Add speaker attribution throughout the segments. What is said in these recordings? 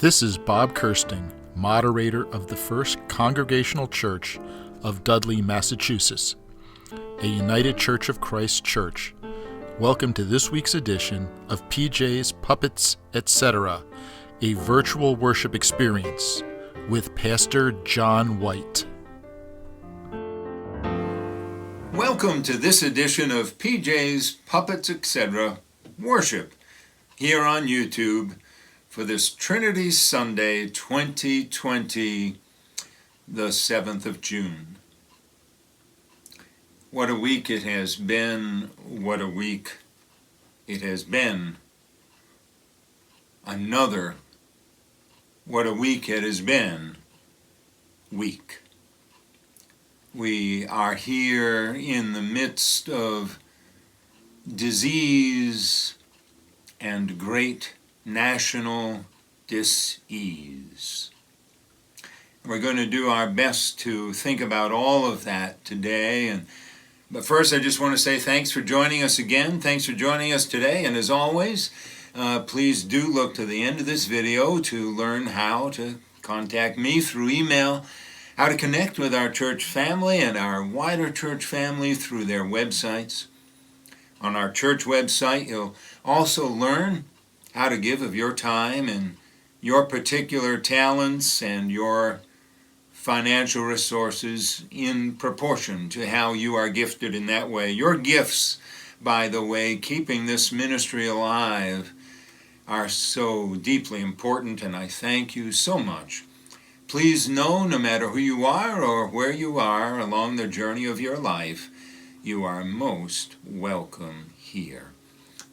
Speaker 1: This is Bob Kirsting, moderator of the First Congregational Church of Dudley, Massachusetts, a United Church of Christ church. Welcome to this week's edition of PJ's Puppets, Etc., a virtual worship experience with Pastor John White.
Speaker 2: Welcome to this edition of PJ's Puppets, Etc. Worship here on YouTube for this Trinity Sunday 2020, the 7th of June. What a week it has been, what a week it has been. Another, what a week it has been, week. We are here in the midst of disease and great national dis-ease. We're going to do our best to think about all of that today. But first, I just want to say thanks for joining us again. Thanks for joining us today. And as always, please do look to the end of this video to learn how to contact me through email, how to connect with our church family and our wider church family through their websites. On our church website, you'll also learn how to give of your time and your particular talents and your financial resources in proportion to how you are gifted in that way. Your gifts, by the way, keeping this ministry alive, are so deeply important, and I thank you so much. Please know, no matter who you are or where you are along the journey of your life, you are most welcome here.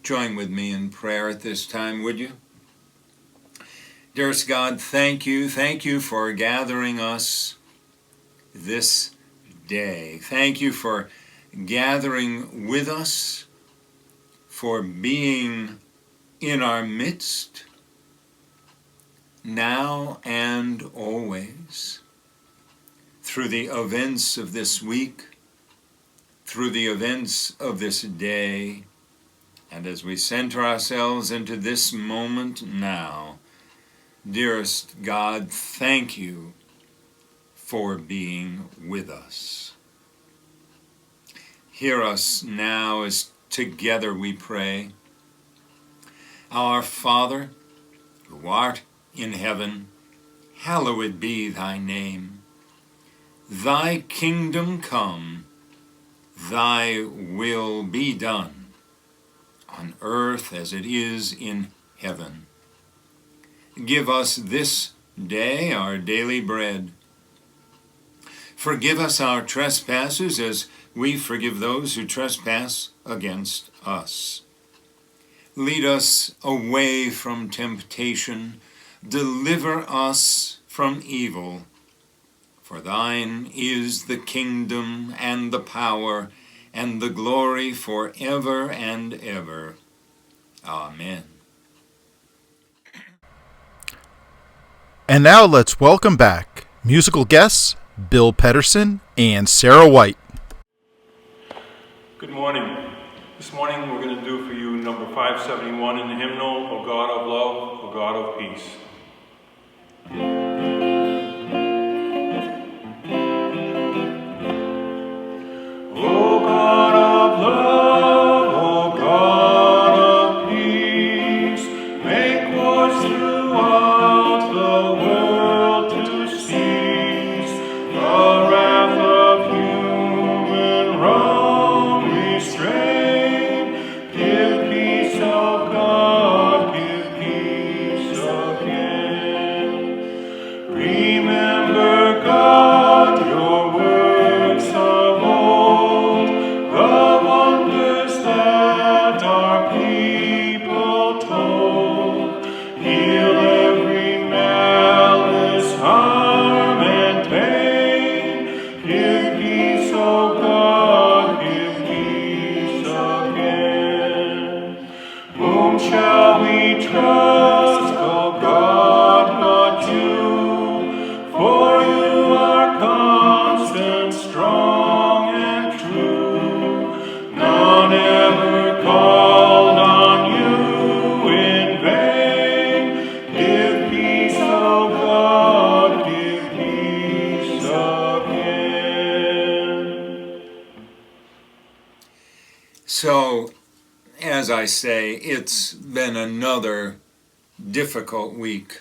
Speaker 2: Join with me in prayer at this time, would you? Dearest God, thank you. Thank you for gathering us this day. Thank you for gathering with us, for being in our midst, now and always, through the events of this week, through the events of this day, and as we center ourselves into this moment now. Dearest God, thank you for being with us. Hear us now as together we pray. Our Father, who art in heaven, hallowed be thy name. Thy kingdom come, thy will be done, on earth as it is in heaven. Give us this day our daily bread. Forgive us our trespasses as we forgive those who trespass against us. Lead us away from temptation. Deliver us from evil. For thine is the kingdom and the power and the glory forever and ever. Amen.
Speaker 1: And now let's welcome back musical guests Bill Pedersen and Sarah White.
Speaker 3: Good morning. This morning we're going to do for you number 571 in the hymnal, O God of Love, O God of Peace. O God of love, O God of peace, make wars throughout the world to cease, the wrath of human wrong restrain. Give peace, O God, give peace again.
Speaker 2: So, as I say, it's been another difficult week.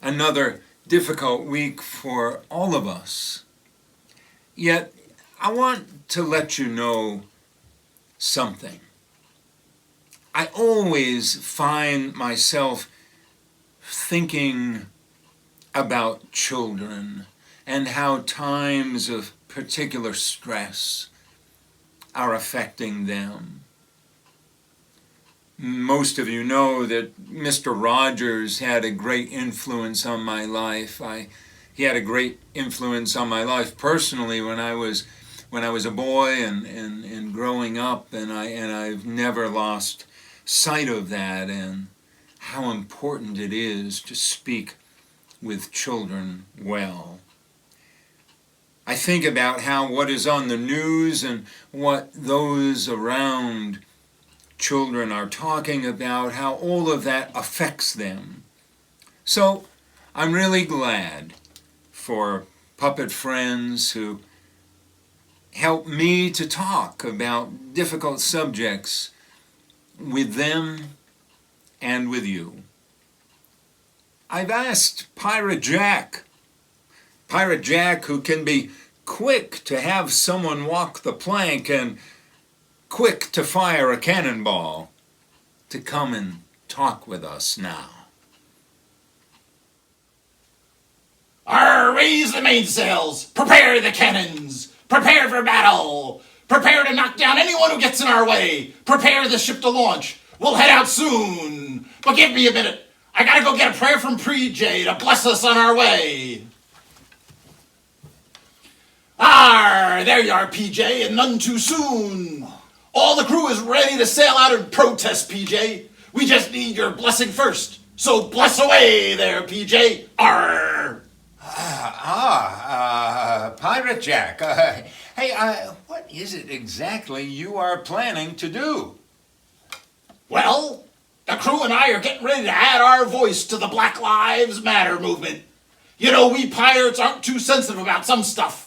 Speaker 2: Another difficult week for all of us. Yet, I want to let you know something. I always find myself thinking about children and how times of particular stress are affecting them. Most of you know that Mr. Rogers had a great influence on my life. He had a great influence on my life personally when I was a boy and growing up, and I've never lost sight of that and how important it is to speak with children well. I think about how what is on the news and what those around children are talking about, how all of that affects them. So I'm really glad for puppet friends who help me to talk about difficult subjects with them and with you. I've asked Pirate Jack, who can be quick to have someone walk the plank and quick to fire a cannonball, to come and talk with us now.
Speaker 4: Raise the mainsails! Prepare the cannons! Prepare for battle! Prepare to knock down anyone who gets in our way! Prepare the ship to launch! We'll head out soon! But give me a minute! I gotta go get a prayer from PJ to bless us on our way! There you are, PJ, and none too soon! All the crew is ready to sail out and protest, PJ! We just need your blessing first! So bless away there, PJ! Arr!
Speaker 2: Pirate Jack, what is it exactly you are planning to do?
Speaker 4: Well, the crew and I are getting ready to add our voice to the Black Lives Matter movement. You know, we pirates aren't too sensitive about some stuff.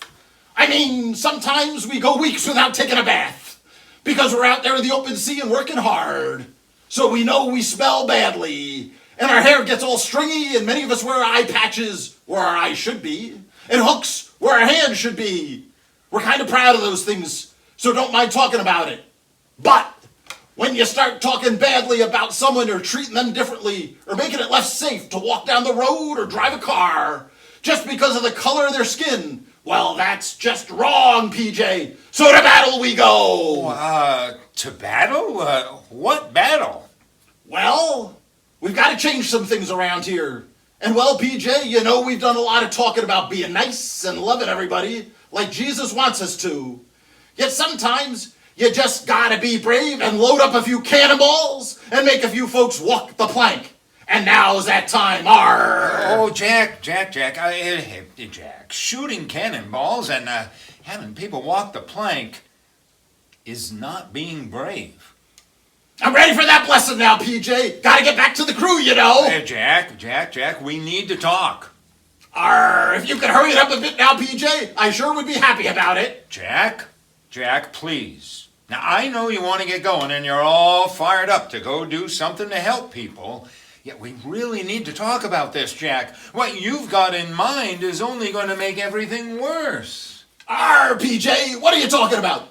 Speaker 4: I mean, sometimes we go weeks without taking a bath because we're out there in the open sea and working hard. So we know we smell badly, and our hair gets all stringy, and many of us wear eye patches where our eyes should be, and hooks where our hands should be. We're kind of proud of those things, so don't mind talking about it. But when you start talking badly about someone or treating them differently or making it less safe to walk down the road or drive a car just because of the color of their skin, well, that's just wrong, PJ. So to battle we go.
Speaker 2: To battle? What battle?
Speaker 4: Well, we've got to change some things around here. And well, PJ, you know we've done a lot of talking about being nice and loving everybody like Jesus wants us to. Yet sometimes you just gotta be brave and load up a few cannonballs and make a few folks walk the plank. And now's that time,
Speaker 2: Oh, Jack, shooting cannonballs and having people walk the plank is not being brave.
Speaker 4: I'm ready for that blessing now, PJ. Gotta get back to the crew, you know.
Speaker 2: Hey, Jack, we need to talk.
Speaker 4: If you could hurry it up a bit now, PJ, I sure would be happy about it.
Speaker 2: Jack, please. Now, I know you want to get going and you're all fired up to go do something to help people. Yet we really need to talk about this, Jack. What you've got in mind is only going to make everything worse.
Speaker 4: PJ, what are you talking about?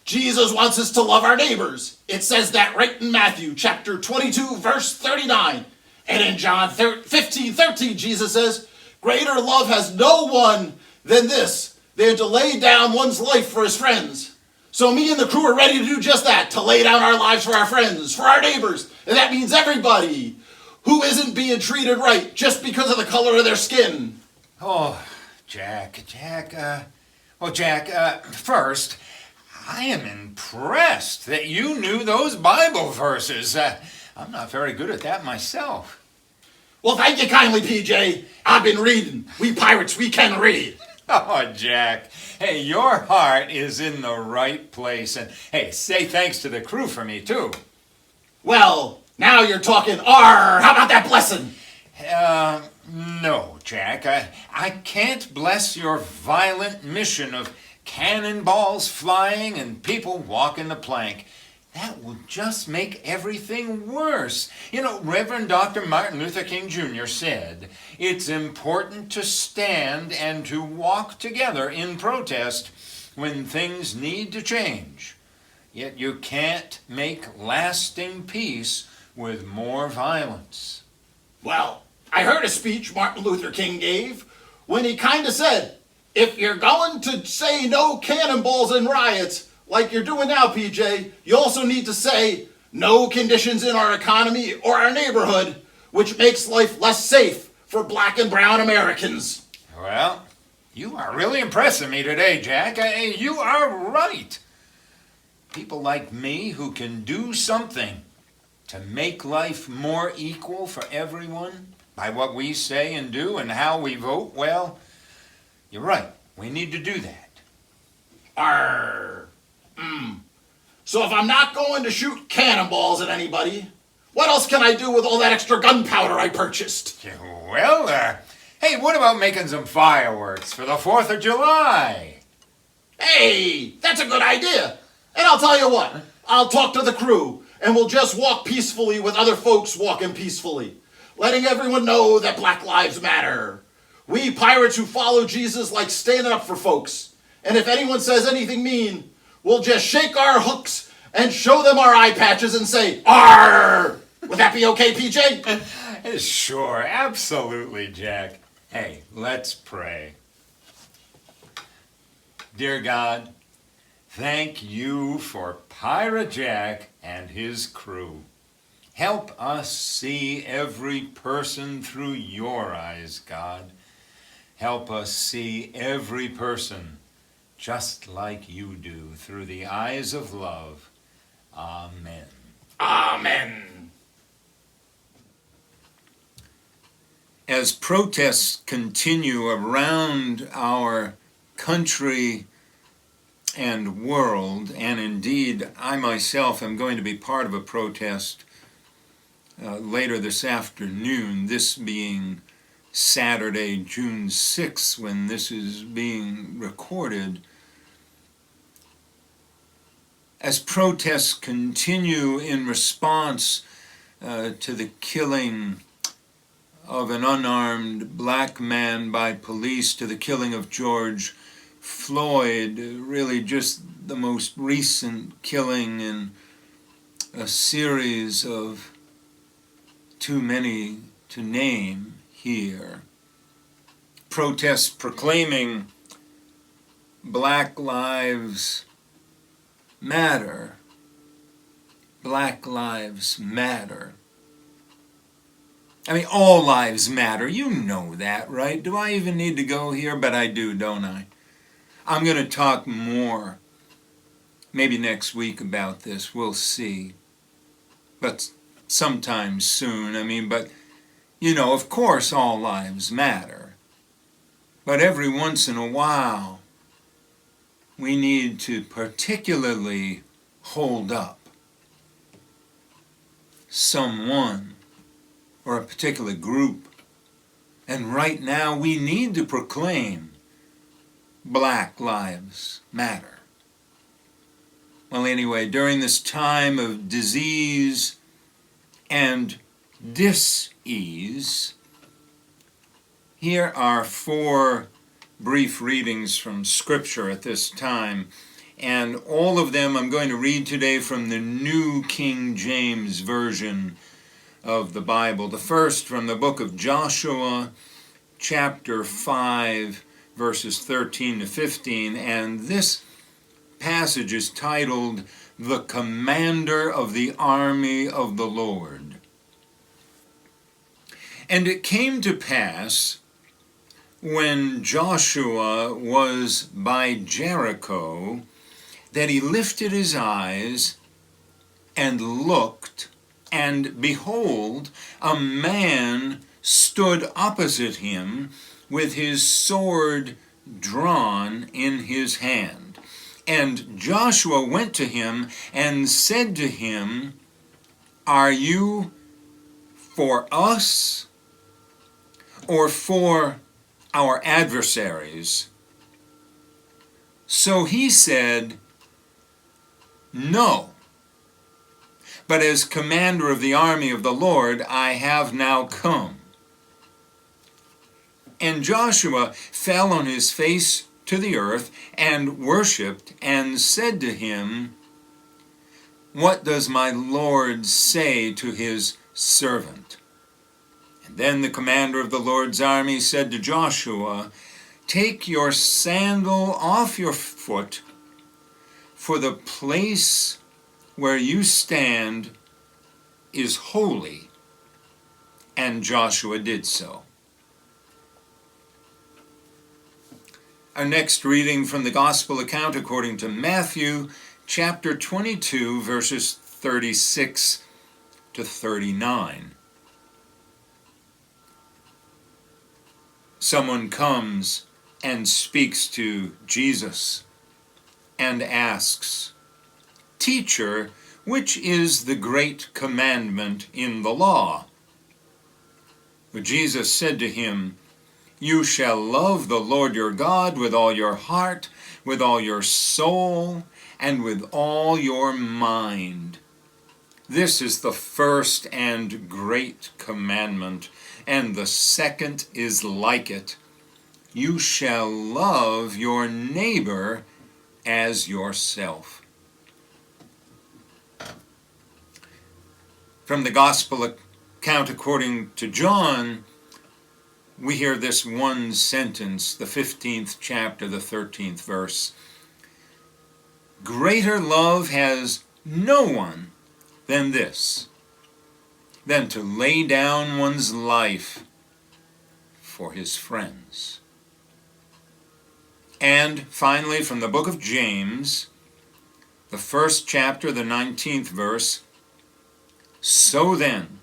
Speaker 4: Jesus wants us to love our neighbors. It says that right in Matthew chapter 22, verse 39. And in John 15:13, Jesus says, greater love has no one than this, than to lay down one's life for his friends. So me and the crew are ready to do just that, to lay down our lives for our friends, for our neighbors. And that means everybody who isn't being treated right just because of the color of their skin.
Speaker 2: Jack, first, I am impressed that you knew those Bible verses. I'm not very good at that myself.
Speaker 4: Well, thank you kindly, PJ. I've been reading. We pirates, we can read.
Speaker 2: Oh, Jack. Hey, your heart is in the right place. And hey, say thanks to the crew for me, too.
Speaker 4: Well, now you're talking. How about that blessing?
Speaker 2: No, Jack. I can't bless your violent mission of cannonballs flying and people walking the plank. That will just make everything worse. You know, Reverend Dr. Martin Luther King Jr. said, it's important to stand and to walk together in protest when things need to change. Yet you can't make lasting peace with more violence.
Speaker 4: Well, I heard a speech Martin Luther King gave when he kind of said, if you're going to say no cannonballs and riots, like you're doing now, PJ, you also need to say no conditions in our economy or our neighborhood, which makes life less safe for black and brown Americans.
Speaker 2: Well, you are really impressing me today, Jack. You are right. People like me who can do something to make life more equal for everyone by what we say and do and how we vote, well, you're right. We need to do that.
Speaker 4: Arr. So if I'm not going to shoot cannonballs at anybody, what else can I do with all that extra gunpowder I purchased?
Speaker 2: Well, hey, what about making some fireworks for the 4th of July?
Speaker 4: Hey, that's a good idea. And I'll tell you what, I'll talk to the crew, and we'll just walk peacefully with other folks walking peacefully, letting everyone know that Black Lives Matter. We pirates who follow Jesus like standing up for folks. And if anyone says anything mean, we'll just shake our hooks and show them our eye patches and say, "Arr!" Would that be okay, PJ?
Speaker 2: Sure, absolutely, Jack. Hey, let's pray. Dear God, thank you for Pirate Jack and his crew. Help us see every person through your eyes, God. Help us see every person just like you do through the eyes of love. Amen.
Speaker 4: Amen.
Speaker 2: As protests continue around our country and world, and indeed I myself am going to be part of a protest later this afternoon, this being Saturday, June 6th, when this is being recorded. As protests continue in response to the killing of an unarmed black man by police, to the killing of George Floyd, really just the most recent killing in a series of too many to name here. Protests proclaiming Black Lives Matter. Black Lives Matter. I mean, all lives matter. You know that, right? Do I even need to go here? But I do, don't I? I'm going to talk more, maybe next week, about this. We'll see. But sometime soon. But, you know, of course all lives matter. But every once in a while, we need to particularly hold up someone or a particular group. And right now we need to proclaim Black Lives Matter. Well, anyway, during this time of disease and dis-ease, here are 4 brief readings from Scripture at this time. And all of them I'm going to read today from the New King James Version of the Bible. The first from the book of Joshua, chapter 5, verses 13 to 15. And this passage is titled, "The Commander of the Army of the Lord." And it came to pass, when Joshua was by Jericho, that he lifted his eyes and looked, and behold, a man stood opposite him with his sword drawn in his hand. And Joshua went to him and said to him, "Are you for us or for our adversaries?" So he said, "No. But as commander of the army of the Lord, I have now come." And Joshua fell on his face to the earth and worshipped and said to him, "What does my Lord say to his servant?" And then the commander of the Lord's army said to Joshua, "Take your sandal off your foot, for the place where you stand is holy." And Joshua did so. Our next reading from the Gospel account according to Matthew, chapter 22, verses 36 to 39. Someone comes and speaks to Jesus and asks, "Teacher, which is the great commandment in the law?" But Jesus said to him, "You shall love the Lord your God with all your heart, with all your soul, and with all your mind. This is the first and great commandment, and the second is like it. You shall love your neighbor as yourself." From the Gospel account according to John, we hear this one sentence, the 15th chapter, the 13th verse. "Greater love has no one than this, than to lay down one's life for his friends." And finally, from the book of James, the 1st chapter, the 19th verse, "So then,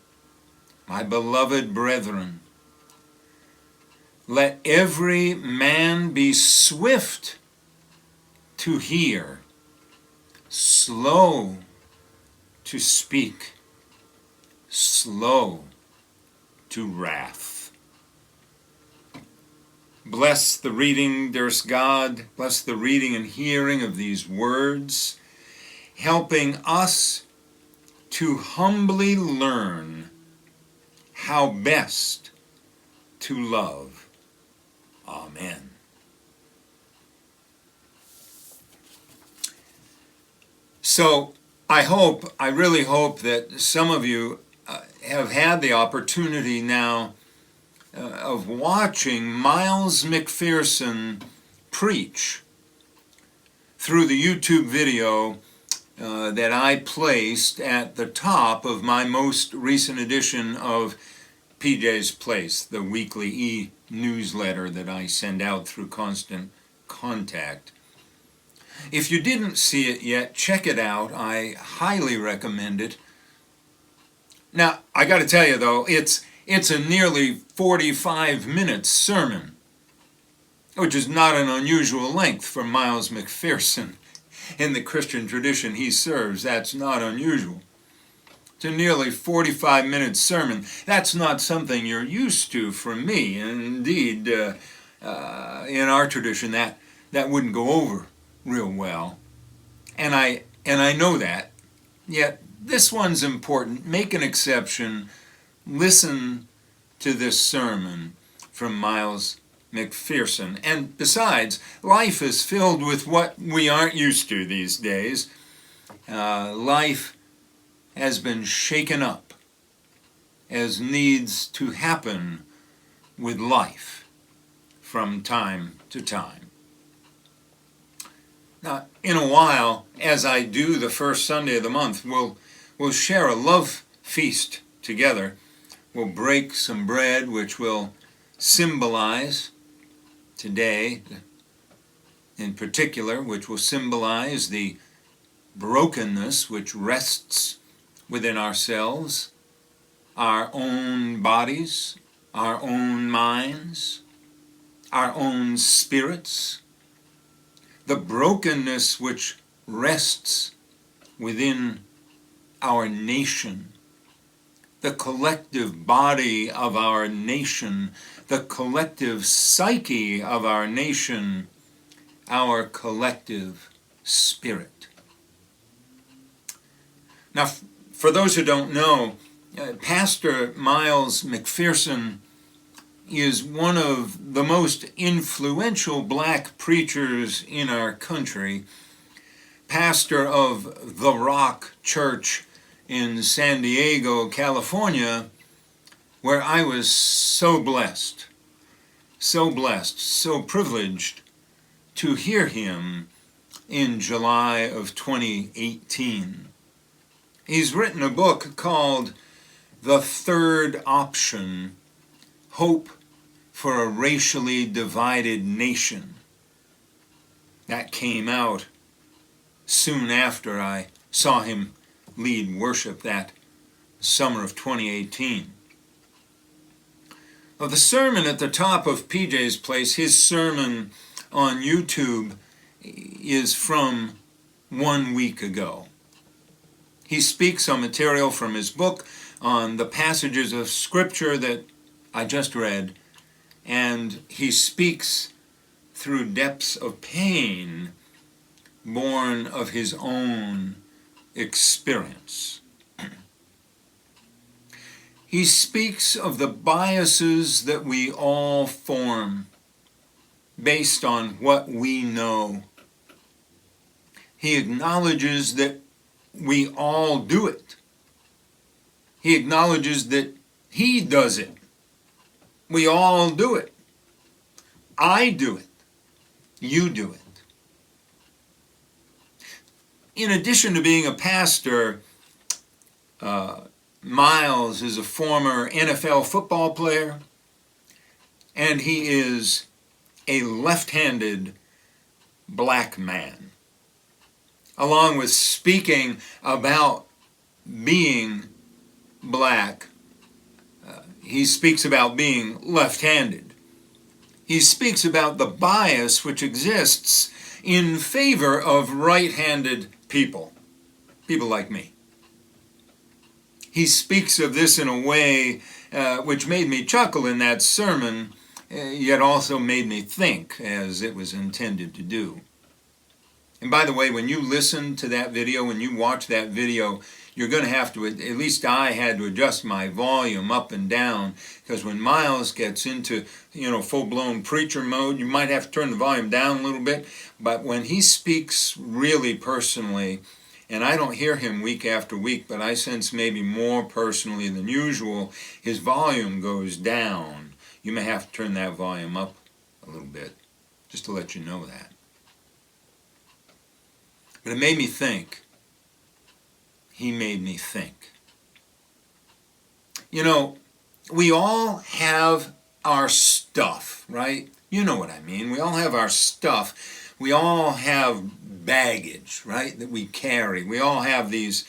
Speaker 2: my beloved brethren, let every man be swift to hear, slow to speak, slow to wrath." Bless the reading, dearest God. Bless the reading and hearing of these words, helping us to humbly learn how best to love. Amen. So I really hope that some of you have had the opportunity now of watching Miles McPherson preach through the YouTube video that I placed at the top of my most recent edition of PJ's Place, the weekly e-newsletter that I send out through Constant Contact. If you didn't see it yet, check it out. I highly recommend it. Now, I got to tell you though, it's a nearly 45-minute sermon, which is not an unusual length for Miles McPherson. In the Christian tradition he serves, that's not unusual. It's a nearly 45-minute sermon. That's not something you're used to from me. And indeed, in our tradition, that wouldn't go over real well. And I know that. Yet this one's important. Make an exception. Listen to this sermon from Miles McPherson. And besides, life is filled with what we aren't used to these days. Life has been shaken up, as needs to happen with life from time to time. Now, in a while, as I do the first Sunday of the month, we'll share a love feast together. We'll break some bread, which will symbolize today, in particular, which will symbolize the brokenness which rests within ourselves, our own bodies, our own minds, our own spirits, the brokenness which rests within our nation, the collective body of our nation, the collective psyche of our nation, our collective spirit. Now, for those who don't know, Pastor Miles McPherson is one of the most influential black preachers in our country, pastor of the Rock Church in San Diego, California, where I was so blessed, so privileged to hear him in July of 2018. He's written a book called The Third Option: Hope for a Racially Divided Nation. That came out soon after I saw him lead worship that summer of 2018. Well, the sermon at the top of PJ's place, his sermon on YouTube, is from 1 week ago. He speaks on material from his book on the passages of Scripture that I just read, and he speaks through depths of pain born of his own experience. He speaks of the biases that we all form based on what we know. He acknowledges that we all do it. He acknowledges that he does it. We all do it. I do it. You do it. In addition to being a pastor, Miles is a former NFL football player, and he is a left-handed black man. Along with speaking about being black, he speaks about being left-handed. He speaks about the bias which exists in favor of right-handed people like me. He speaks of this in a way which made me chuckle in that sermon, yet also made me think, as it was intended to do. And by the way, when you listen to that video, when you watch that video, you're going to have to, at least I had to adjust my volume up and down, because when Miles gets into, full-blown preacher mode, you might have to turn the volume down a little bit. But when he speaks really personally, and I don't hear him week after week, but I sense maybe more personally than usual, his volume goes down. You may have to turn that volume up a little bit, just to let you know that. But it made me think. He made me think. We all have our stuff, right? You know what I mean. We all have our stuff. We all have baggage, right, that we carry. We all have these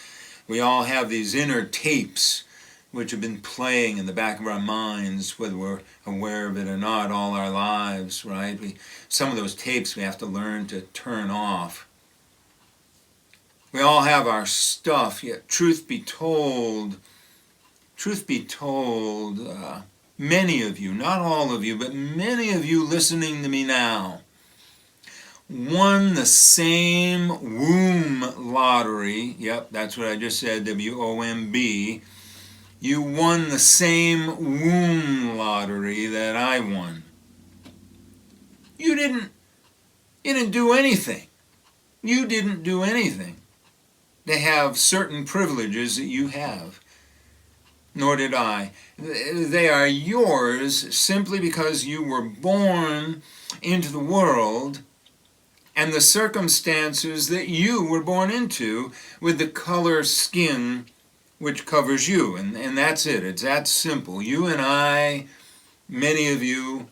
Speaker 2: inner tapes which have been playing in the back of our minds, whether we're aware of it or not, all our lives, right? Some of those tapes we have to learn to turn off. We all have our stuff, yet truth be told, many of you, not all of you, but many of you listening to me now, won the same womb lottery. Yep, that's what I just said, W-O-M-B. You won the same womb lottery that I won. You didn't do anything. You didn't do anything to have certain privileges that you have. Nor did I. They are yours simply because you were born into the world and the circumstances that you were born into with the color skin which covers you. And that's it. It's that simple. You and I, many of you,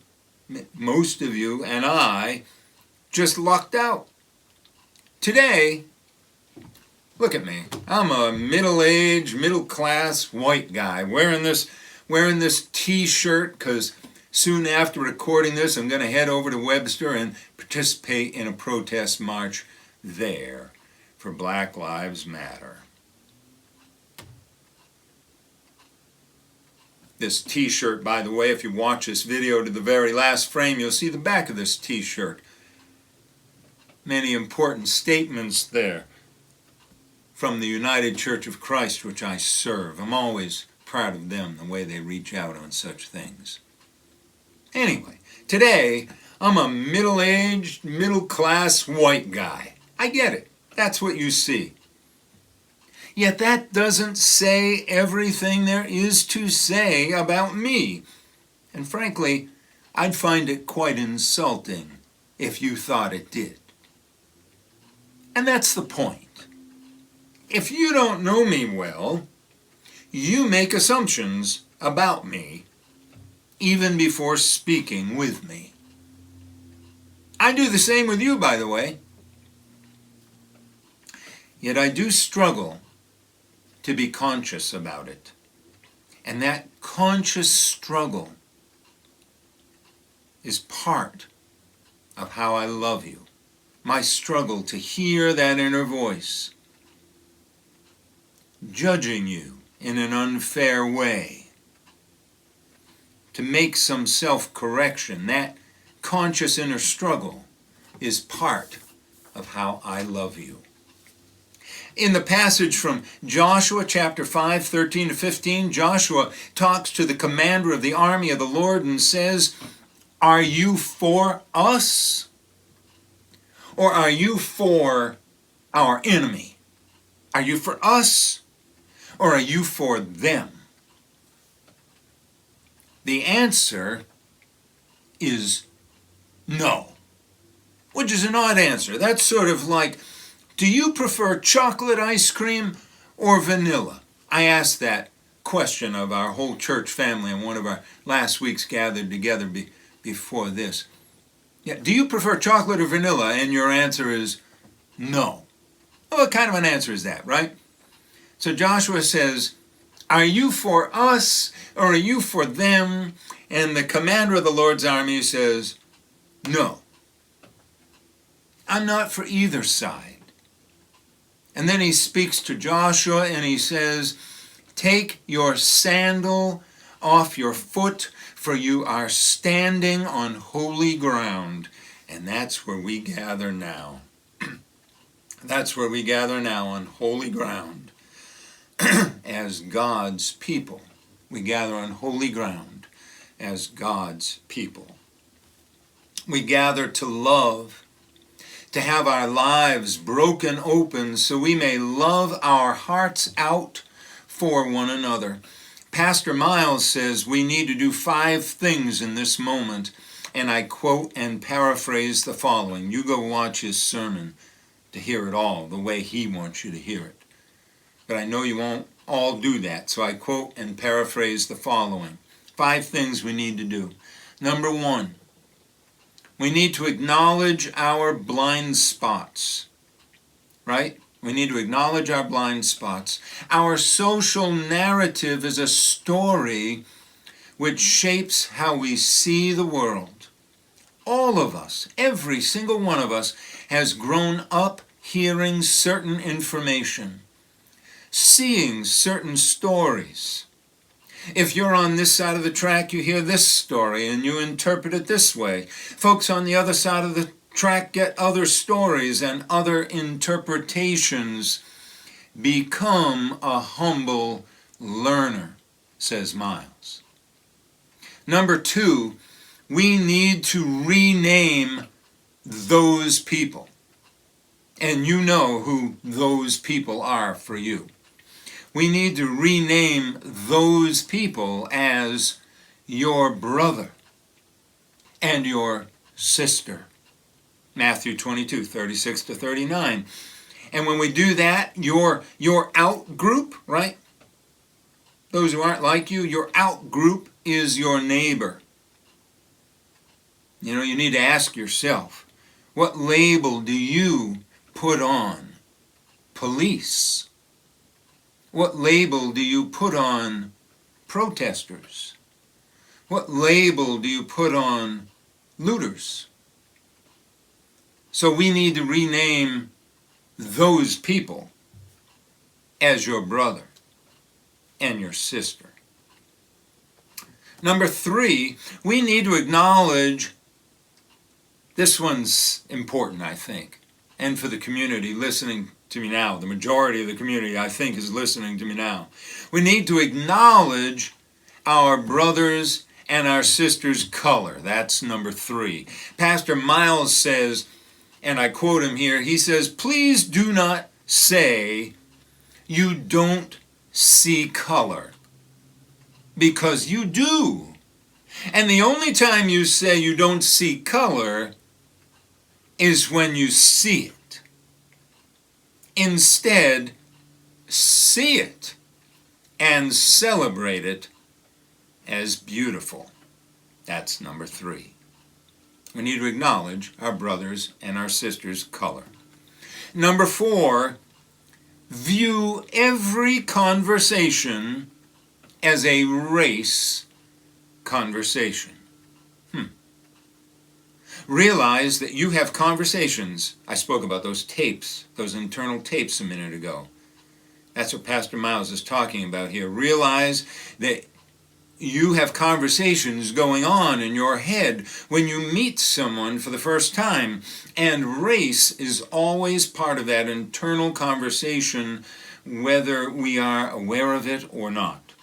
Speaker 2: most of you, and I just lucked out. Today, look at me. I'm a middle-aged, middle-class white guy wearing this T-shirt because soon after recording this, I'm going to head over to Webster and participate in a protest march there for Black Lives Matter. This T-shirt, by the way, if you watch this video to the very last frame, you'll see the back of this T-shirt. many important statements there from the United Church of Christ, which I serve. I'm always proud of them, the way they reach out on such things. Anyway, today I'm a middle-aged, middle-class white guy. I get it. That's what you see. Yet that doesn't say everything there is to say about me. And frankly, I'd find it quite insulting if you thought it did. And that's the point. If you don't know me well, you make assumptions about me even before speaking with me. I do the same with you, by the way. Yet I do struggle to be conscious about it. And that conscious struggle is part of how I love you. My struggle to hear that inner voice judging you in an unfair way, to make some self-correction. That conscious inner struggle is part of how I love you. In the passage from Joshua chapter 5, 13 to 15, Joshua talks to the commander of the army of the Lord and says, "Are you for us? Or are you for our enemy? Are you for us? Or are you for them?" The answer is no, which is an odd answer. That's sort of like, do you prefer chocolate ice cream or vanilla? I asked that question of our whole church family in one of our last weeks gathered together before this. Yeah, do you prefer chocolate or vanilla? And your answer is no. Well, what kind of an answer is that, right? So Joshua says, are you for us or are you for them? And the commander of the Lord's army says, no. I'm not for either side. And then he speaks to Joshua and he says, take your sandal off your foot, for you are standing on holy ground. And that's where we gather now. That's where we gather now, on holy ground. As God's people. We gather on holy ground as God's people. We gather to love, to have our lives broken open so we may love our hearts out for one another. Pastor Miles says we need to do 5 things in this moment, and I quote and paraphrase the following. You go watch his sermon to hear it all the way he wants you to hear it. But I know you won't all do that, so I quote and paraphrase the following. 5 things we need to do. Number 1, we need to acknowledge our blind spots, right? We need to acknowledge our blind spots. Our social narrative is a story which shapes how we see the world. All of us, every single one of us, has grown up hearing certain information, seeing certain stories. If you're on this side of the track, you hear this story and you interpret it this way. Folks on the other side of the track get other stories and other interpretations. Become a humble learner, says Miles. Number 2, we need to rename those people. And you know who those people are for you. We need to rename those people as your brother and your sister. Matthew 22, 36 to 39. And when we do that, your out group, right? Those who aren't like you, your out group is your neighbor. You know, you need to ask yourself, what label do you put on police? What label do you put on protesters? What label do you put on looters? So we need to rename those people as your brother and your sister. Number 3, we need to acknowledge, this one's important, I think. and for the community listening to me now. The majority of the community, I think, is listening to me now. We need to acknowledge our brothers and our sisters' color. That's number 3. Pastor Miles says, and I quote him here, he says, "Please do not say you don't see color, because you do. And the only time you say you don't see color is when you see it. Instead, see it and celebrate it as beautiful." That's number 3. We need to acknowledge our brothers and our sisters' color. Number 4, view every conversation as a race conversation. Realize that you have conversations. I spoke about those tapes, those internal tapes a minute ago. That's what Pastor Miles is talking about here. Realize that you have conversations going on in your head when you meet someone for the first time, and race is always part of that internal conversation, whether we are aware of it or not.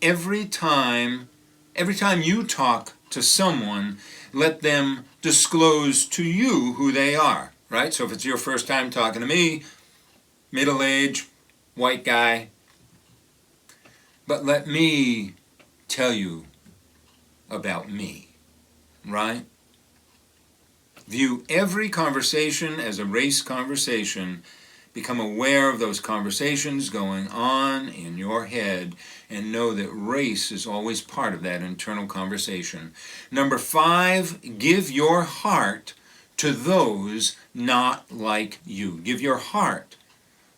Speaker 2: Every time you talk to someone, let them disclose to you who they are, right? So if it's your first time talking to me, middle-aged, white guy, but let me tell you about me, right? View every conversation as a race conversation. Become aware of those conversations going on in your head, and know that race is always part of that internal conversation. Number 5, give your heart to those not like you. Give your heart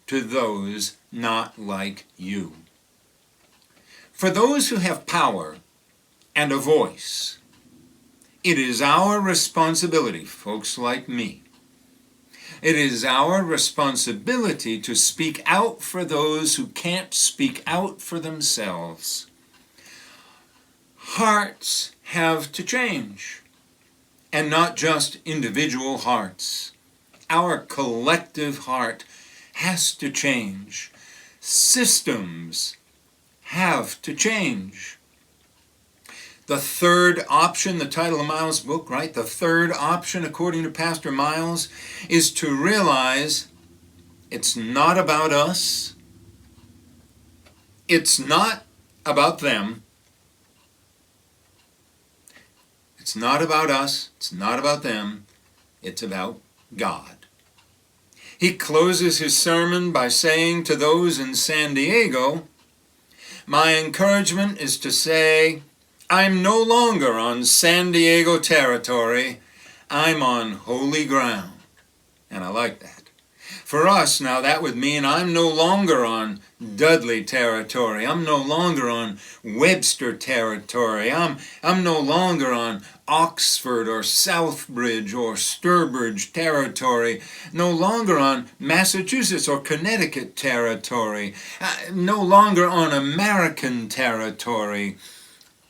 Speaker 2: to those not like you. For those who have power and a voice, it is our responsibility, folks like me, it is our responsibility to speak out for those who can't speak out for themselves. Hearts have to change, and not just individual hearts. Our collective heart has to change. Systems have to change. The third option, the title of Miles' book, right? The third option, according to Pastor Miles, is to realize it's not about us. It's not about them. It's not about us. It's not about them. It's about God. He closes his sermon by saying to those in San Diego, "My encouragement is to say, I'm no longer on San Diego territory. I'm on holy ground." And I like that. For us, now that would mean I'm no longer on Dudley territory. I'm no longer on Webster territory. I'm no longer on Oxford or Southbridge or Sturbridge territory. No longer on Massachusetts or Connecticut territory. No longer on American territory.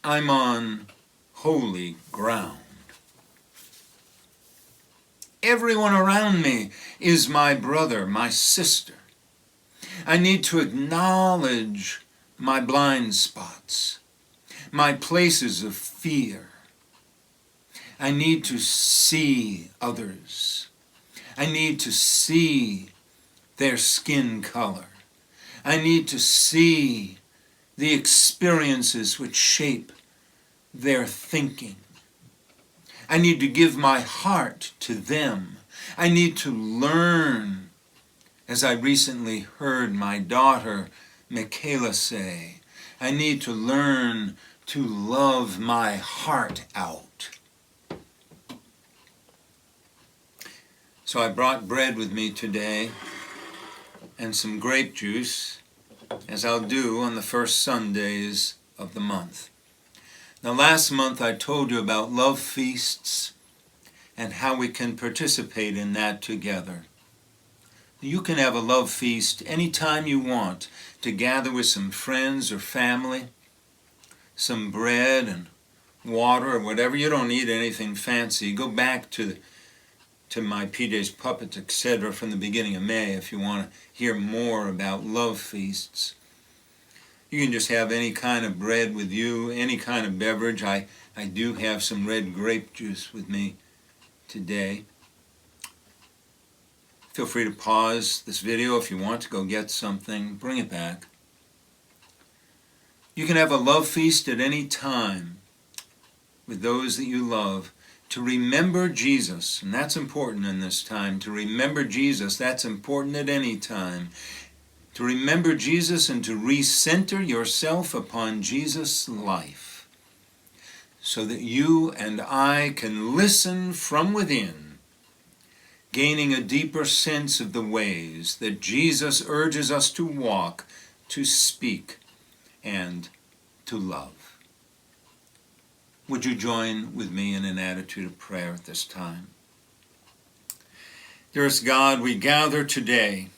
Speaker 2: I'm on holy ground. Everyone around me is my brother, my sister. I need to acknowledge my blind spots, my places of fear. I need to see others. I need to see their skin color. I need to see the experiences which shape their thinking. I need to give my heart to them. I need to learn, as I recently heard my daughter Michaela say, I need to learn to love my heart out. So I brought bread with me today and some grape juice, as I'll do on the first Sundays of the month. Now, last month I told you about love feasts and how we can participate in that together. You can have a love feast anytime you want to gather with some friends or family, some bread and water or whatever. You don't need anything fancy. Go back to to my PJ's Puppets, etc. from the beginning of May if you want to hear more about love feasts. You can just have any kind of bread with you, any kind of beverage. I do have some red grape juice with me today. Feel free to pause this video if you want to go get something. Bring it back. You can have a love feast at any time with those that you love to remember Jesus, and that's important in this time. To remember Jesus, that's important at any time. To remember Jesus and to recenter yourself upon Jesus' life so that you and I can listen from within, gaining a deeper sense of the ways that Jesus urges us to walk, to speak, and to love. Would you join with me in an attitude of prayer at this time? Dearest God, we gather today.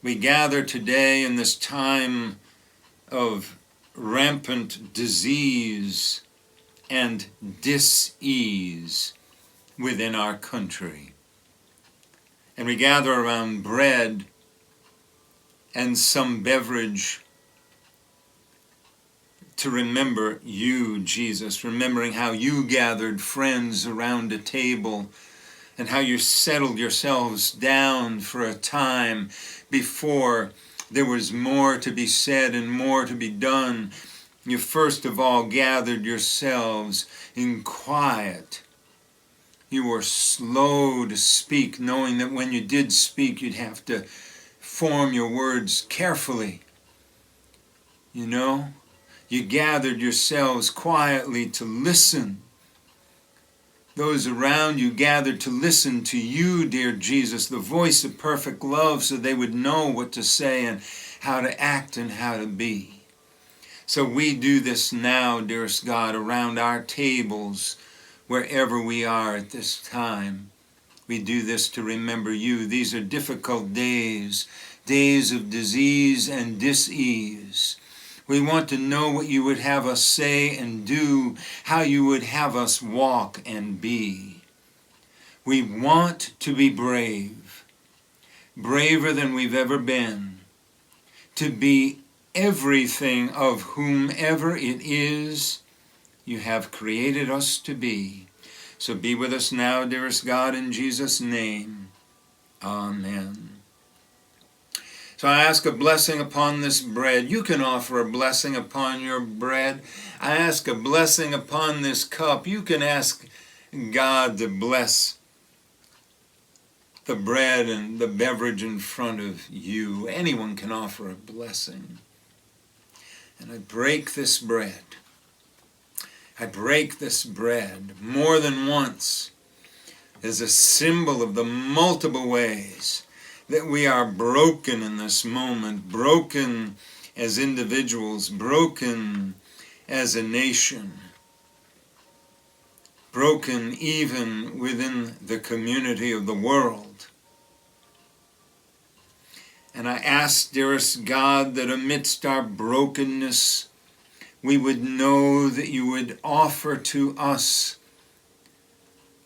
Speaker 2: We gather today in this time of rampant disease and dis-ease within our country. And we gather around bread and some beverage to remember you, Jesus, remembering how you gathered friends around a table and how you settled yourselves down for a time before there was more to be said and more to be done. You first of all gathered yourselves in quiet. You were slow to speak, knowing that when you did speak, you'd have to form your words carefully. You know, you gathered yourselves quietly to listen. Those around you gathered to listen to you, dear Jesus, the voice of perfect love, so they would know what to say and how to act and how to be. So we do this now, dearest God, around our tables, wherever we are at this time. We do this to remember you. These are difficult days, days of disease and dis-ease. We want to know what you would have us say and do, how you would have us walk and be. We want to be brave, braver than we've ever been, to be everything of whomever it is you have created us to be. So be with us now, dearest God, in Jesus' name. Amen. So I ask a blessing upon this bread. You can offer a blessing upon your bread. I ask a blessing upon this cup. You can ask God to bless the bread and the beverage in front of you. Anyone can offer a blessing. And I break this bread. I break this bread more than once as a symbol of the multiple ways that we are broken in this moment, broken as individuals, broken as a nation, broken even within the community of the world. And I ask, dearest God, that amidst our brokenness, we would know that you would offer to us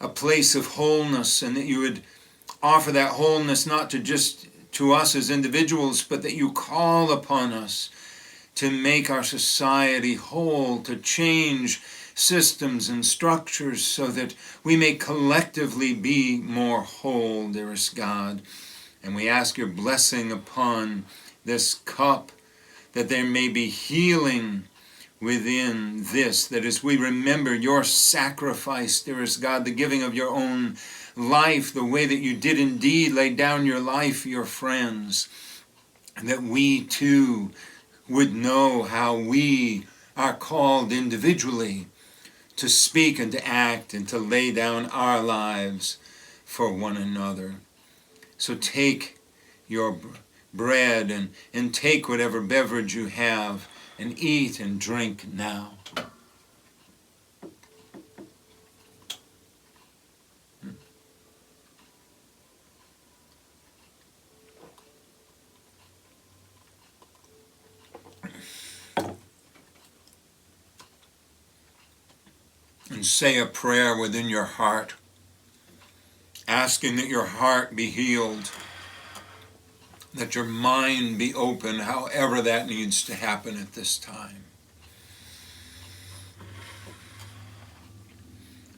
Speaker 2: a place of wholeness, and that you would offer that wholeness not just to us as individuals, but that you call upon us to make our society whole, to change systems and structures so that we may collectively be more whole, dearest God. And we ask your blessing upon this cup, that there may be healing within this, that as we remember your sacrifice, dearest God, the giving of your own life, the way that you did indeed lay down your life for your friends, and that we too would know how we are called individually to speak and to act and to lay down our lives for one another. So take your bread and take whatever beverage you have and eat and drink now. And say a prayer within your heart asking that your heart be healed, that your mind be open, however that needs to happen at this time.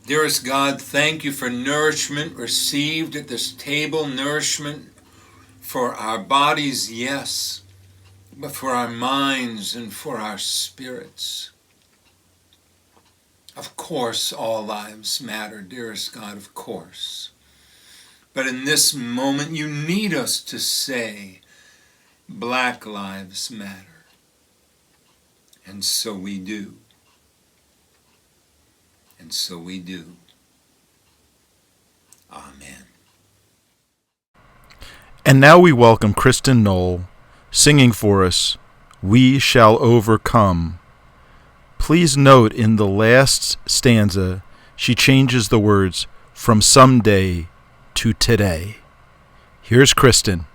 Speaker 2: Dearest God, thank you for nourishment received at this table, nourishment for our bodies, yes, but for our minds and for our spirits. Of course, all lives matter, dearest God, of course. But in this moment, you need us to say, Black lives matter. And so we do. And so we do. Amen.
Speaker 1: And now we welcome Kristen Knoll, singing for us, We Shall Overcome. Please note in the last stanza, she changes the words from someday to today. Here's Kristen.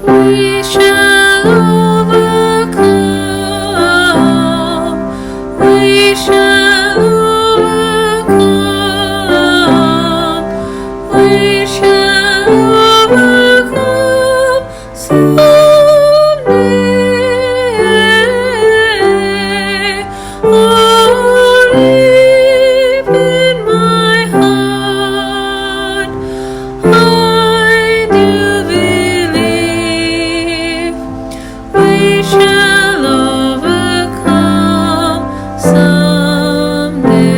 Speaker 5: We shall overcome. We shall overcome. We shall overcome someday. Oh, deep in my heart, I do believe we shall overcome someday.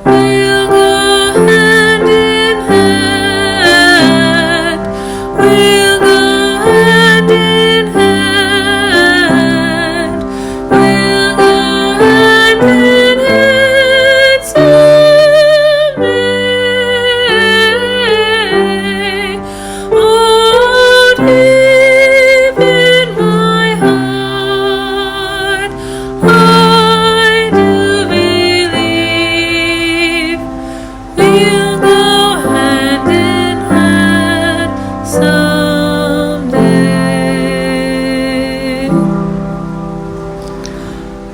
Speaker 5: We'll go hand in hand. We'll go hand in hand. We'll go hand in hand someday. Oh, deep in my heart, I do believe we'll go hand in hand someday.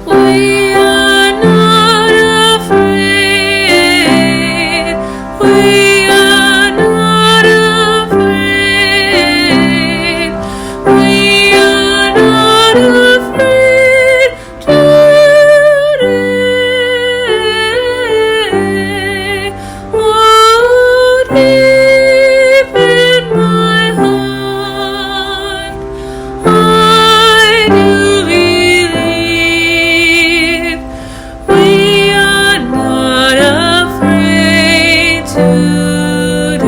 Speaker 5: We are not afraid. We are not afraid. We are not afraid today. Oh, deep in my heart, I do believe we are not afraid today.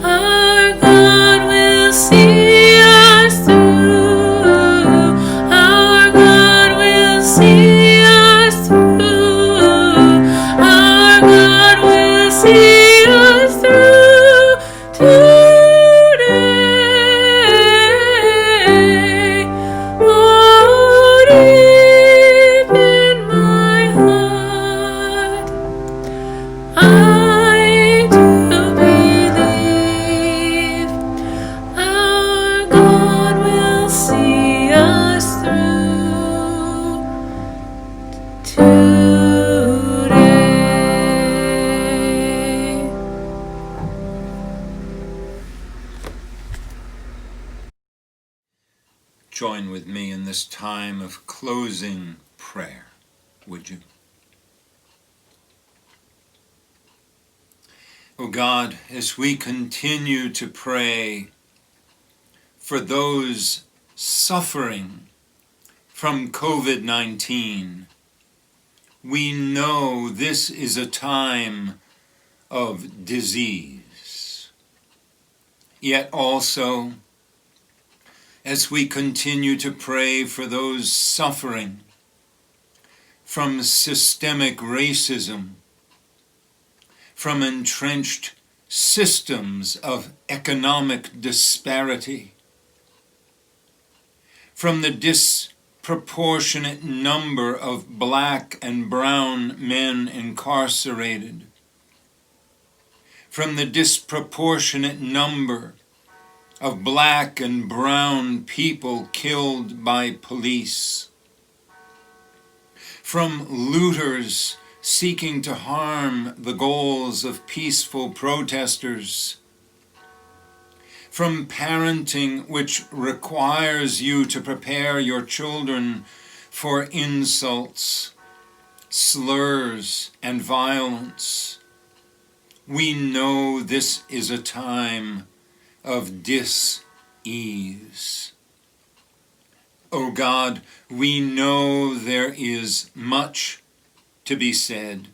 Speaker 5: Our God will see us through. Our God will see us through. Our God will see us through today. Oh, deep in my heart, I do believe our God will see us through today.
Speaker 2: Join with me in this time of closing prayer, would you? Oh God, as we continue to pray for those suffering from COVID-19, we know this is a time of disease. Yet also, as we continue to pray for those suffering from systemic racism, from entrenched systems of economic disparity, from the disproportionate number of black and brown men incarcerated, from the disproportionate number of black and brown people killed by police, from looters seeking to harm the goals of peaceful protesters, from parenting which requires you to prepare your children for insults, slurs, and violence. We know this is a time of dis-ease. O God, we know there is much to be said.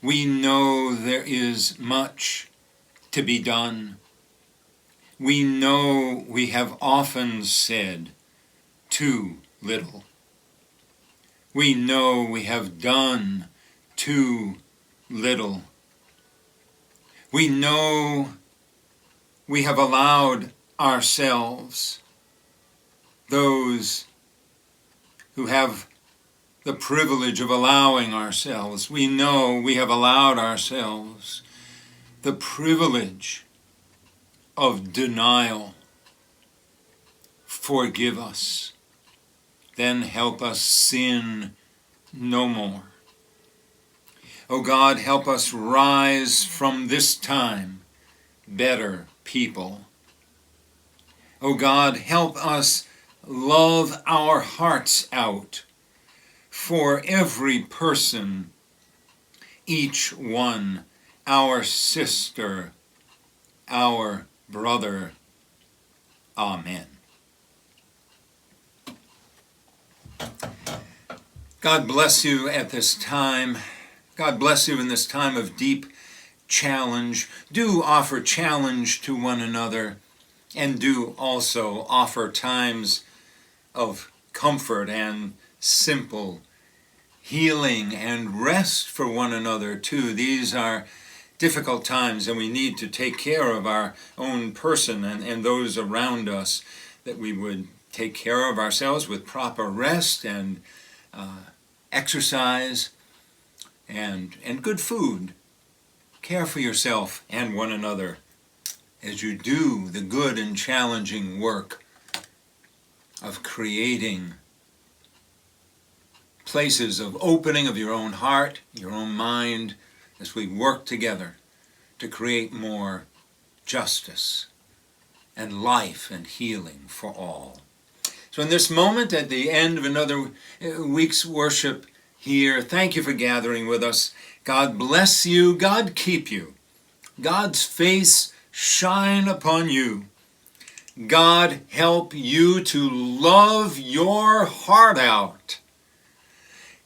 Speaker 2: We know there is much to be done. We know we have often said too little. We know we have done too little. We know we have allowed ourselves, those who have the privilege of allowing ourselves, we know we have allowed ourselves the privilege of denial. Forgive us, then help us sin no more. O God, help us rise from this time better people. O God, help us love our hearts out for every person, each one, our sister, our brother. Amen. God bless you at this time. God bless you in this time of deep challenge. Do offer challenge to one another, and do also offer times of comfort and simple healing and rest for one another too. These are difficult times, and we need to take care of our own person and those around us, that we would take care of ourselves with proper rest and exercise and good food. Care for yourself and one another as you do the good and challenging work of creating places of opening of your own heart, your own mind, as we work together to create more justice and life and healing for all. So in this moment, at the end of another week's worship here, thank you for gathering with us. God bless you. God keep you. God's face shine upon you. God help you to love your heart out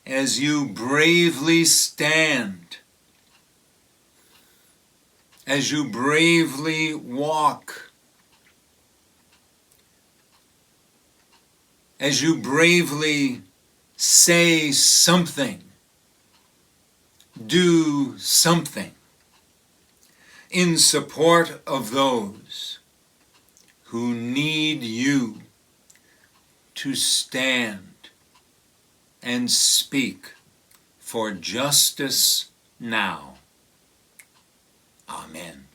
Speaker 2: as you bravely stand, as you bravely walk, as you bravely say something, do something in support of those who need you to stand and speak for justice now. Amen.